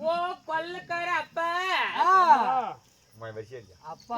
ஓ பல்லுக்கார அப்பா அப்பா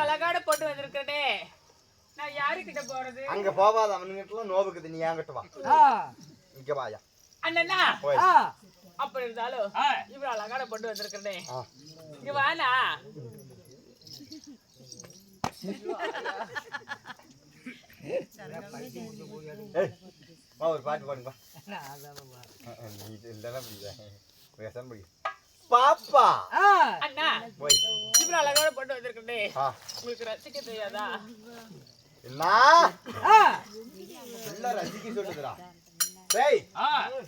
அழகாட போட்டு வந்திருக்கனே நான் யாருக்கிட்ட போறது அங்க போவாத அவனுங்கிட்ட நோவுக்குது நீ என்கிட்ட வா இங்க வாயா அண்ணா அப்படி இருந்தாலும் இவ்வளவு அழகாட போட்டு வந்திருக்கனே இங்க வானா ஒரு பாட்டு பாடுங்க பாப்பா அண்ணா இவ்வளவு அழகாட போட்டு வந்திருக்கனே உங்களுக்கு ரசிக்க தெரியாதா என்ன பிள்ளை ரசிக்க சொல்லுதுடா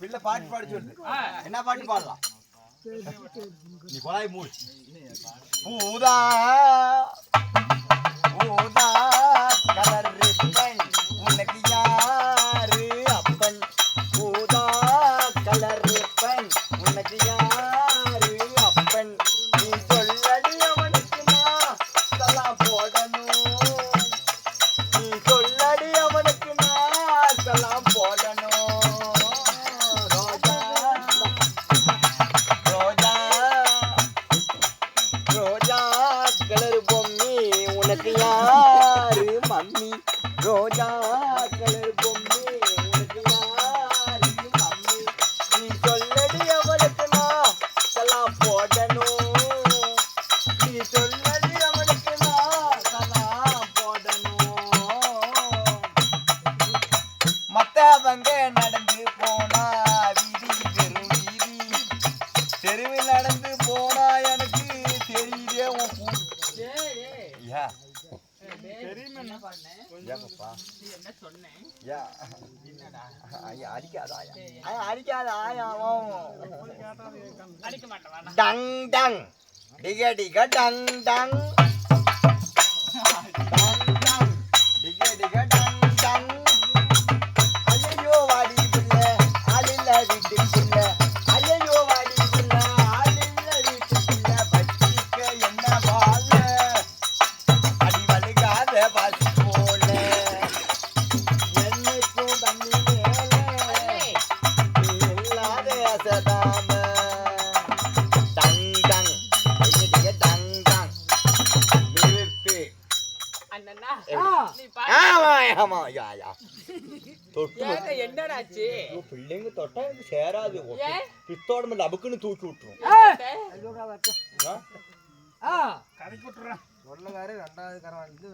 பிள்ளை பாட்டு பாடி சொல்லு என்ன பாட்டு பாடலாம் நீ கொலாய் மூடு பூதா பூதா கலர் ரிப்பன் உனக்கு யாரு அப்பன் பூதா கலர் ரிப்பன் உனக்கு யாரு அப்பன் நீ சொல்லடி அவனுக்கு நான் சலாம் போடணும் நீ சொல்லடி அவனுக்கு நான் சலாம் போடணும் ரோஜா ரோஜா ரோஜா கலர் பொம்மி உனக்கு யாரு மம்மி ரோஜா கலர் பொம்மி உனக்கு யாரு மம்மி நீ சொல்லடி அவளுக்கு நான் சலாம் போடணும் நீ சொல்லடி அவளுக்கு நான் சலாம் போடணும் மத்தவங்க நடந்து போனா வீதி தெருவில் நடந்து போனா எனக்கு தெரியுதே உன் டங் டங் டிக டிக டங் டங் டிக டிக டங் டங் ஐயோ வாடி பிள்ளை ஆளில்ல வீட்டு பிள்ளை ஐயோ வாடி பிள்ளை ஆளில்ல வீட்டு பிள்ளை பச்சிக்க என்ன பால அடி வழுகாத பாசி போல என்னைக்கும் தண்ணி மேலே நீ இல்லாத அசதாம டங் டங் டிக டங் டங் நிறுத்து அண்ணா நீ ஆமா யா தொட்டு என்னடாச்சு பிள்ளைங்க தொட்டா எனக்கு சேராது பித்தோட மேல அபுக்குன்னு தூக்கி விட்டுரும் சொல்லக்காரு ரெண்டாவது கரவாண்டு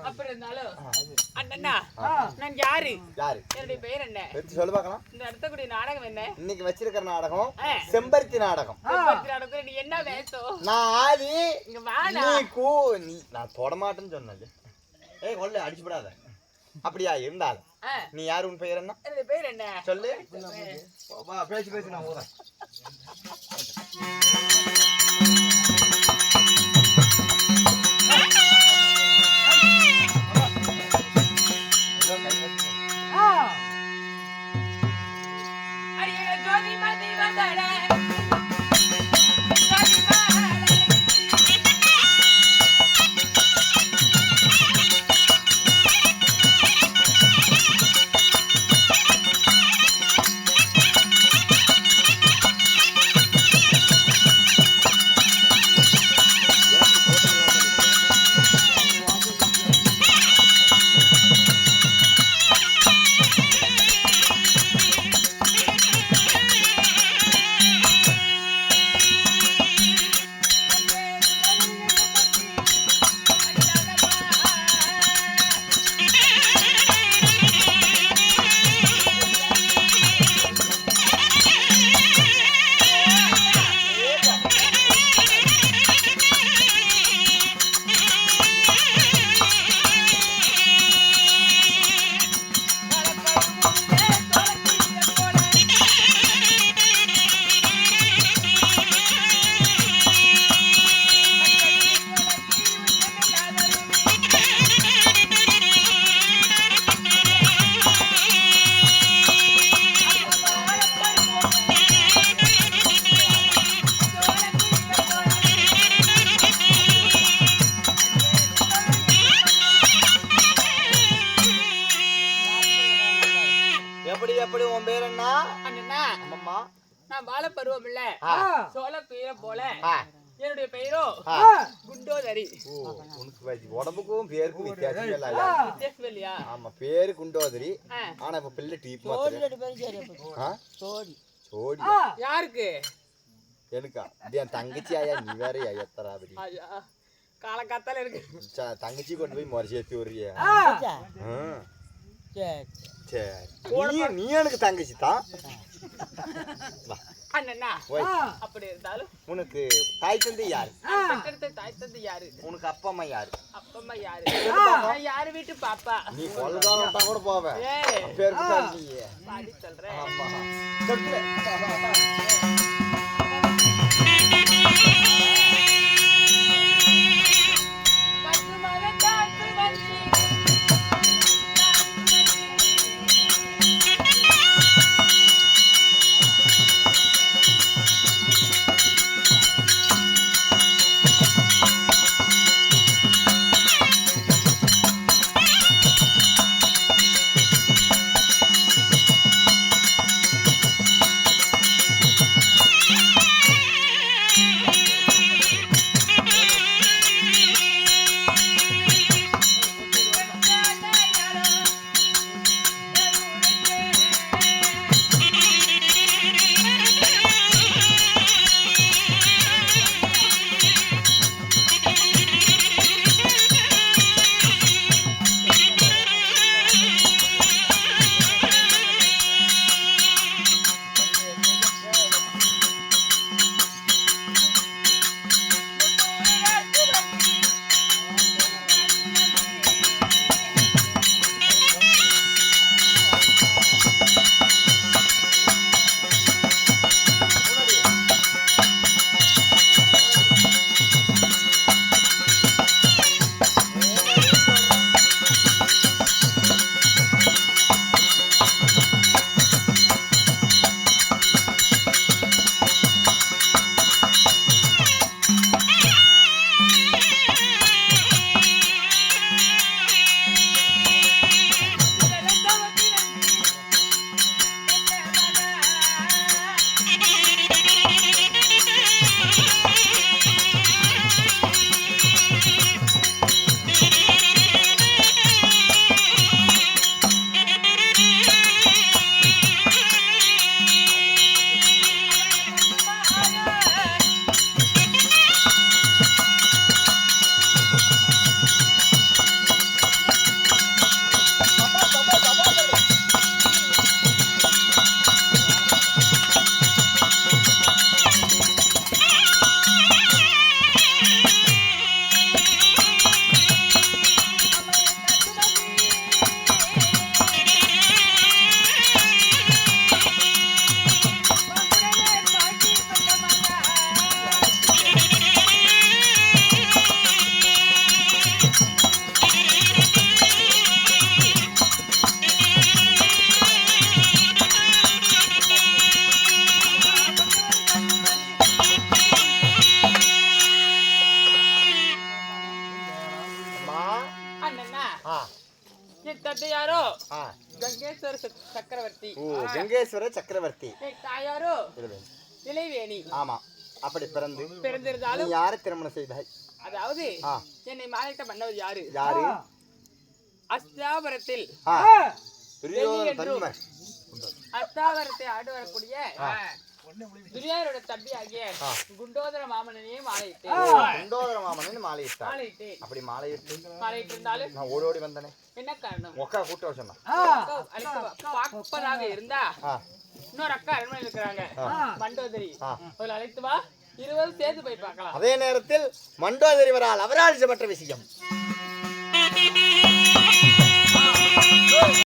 அப்படி இருந்தாலும் அண்ணா நான் யாரு யாரு என்னுடைய பெயர் என்ன சொல்லு பார்க்கலாம் இந்த நடத்தக்கூடிய நாடகம் என்ன இன்னைக்கு வச்சிருக்கிற நாடகம் செம்பருத்தி நாடகம் நாடகம் நீ என்ன வேஷம் நான் ஆதி இங்க வாடா நீ நான் தொட மாட்டேன்னு சொன்னது ஏய் கொல்ல அடிச்சுடாத அப்படியா இருந்தாலும் நீ யாரு உன் பெயர் என்ன என்னுடைய பெயர் என்ன சொல்லு பேசி பேசி நான் ஊறேன் நான் வாழ பருவம் இல்ல சோழ குயில போல என்னுடைய பெயரோ குண்டோதரி. உனக்கு உடம்புக்கும் பேருக்கும் வித்தியாசம் இல்லையா? ஆமா, பேரு குண்டோதரி. ஆனா இப்ப பிள்ளை டீப் சோடி யாருக்கு? எனக்கா? என் தங்கச்சி ஆயா, நீ வேற எத்தராபடி காலக்காத்தால இருக்கு. தங்கச்சி கொண்டு போய் முறை சேர்த்து விடுறிய. நீ எனக்கு தங்கச்சி தான். அண்ணா அப்படி இருந்தாலும் உனக்கு தாய் தந்தை யாரு? தாய் தந்தை யாரு? உனக்கு அப்பா அம்மா யாரு? அப்பா அம்மா யாரு? யாரு வீட்டு பாப்பா? நீ கொள்காலம் கூட போவேன் சொல்றேன். சக்கரவர்த்தி. கங்கேஸ்வர சக்கரவர்த்தி. தாயாரோ இளைவேணி. ஆமா, அப்படி பிறந்திருந்தாலும் யாரை திருமணம் செய்தாய்? அதாவது என்னை மாலையிட்ட மன்னவர் யாரு? யாரு? அஸ்தாவரத்தில் அஸ்தாவரத்தை ஆடு வரக்கூடிய துரியோதனோட தம்பி ஆகிய குண்டோதர மாமனையே மாலையிட்டு. குண்டோதர மாமனன் மாலையிட்டு. அப்படி மாலையிட்டு இருந்தாலும் நான் ஓடி வந்தனே. என்ன காரணம்? ஒக்கா கூட்ட சொன்னா பார்ப்பதாக இருந்தா இன்னொரு அக்கா அரண்மனையில் இருக்கிறாங்க மண்டோதரி, அழைத்து வா, இருவரும் சேர்ந்து போய் பார்க்கலாம். அதே நேரத்தில் மண்டோதரி வரால் அவரால் மற்ற விஷயம்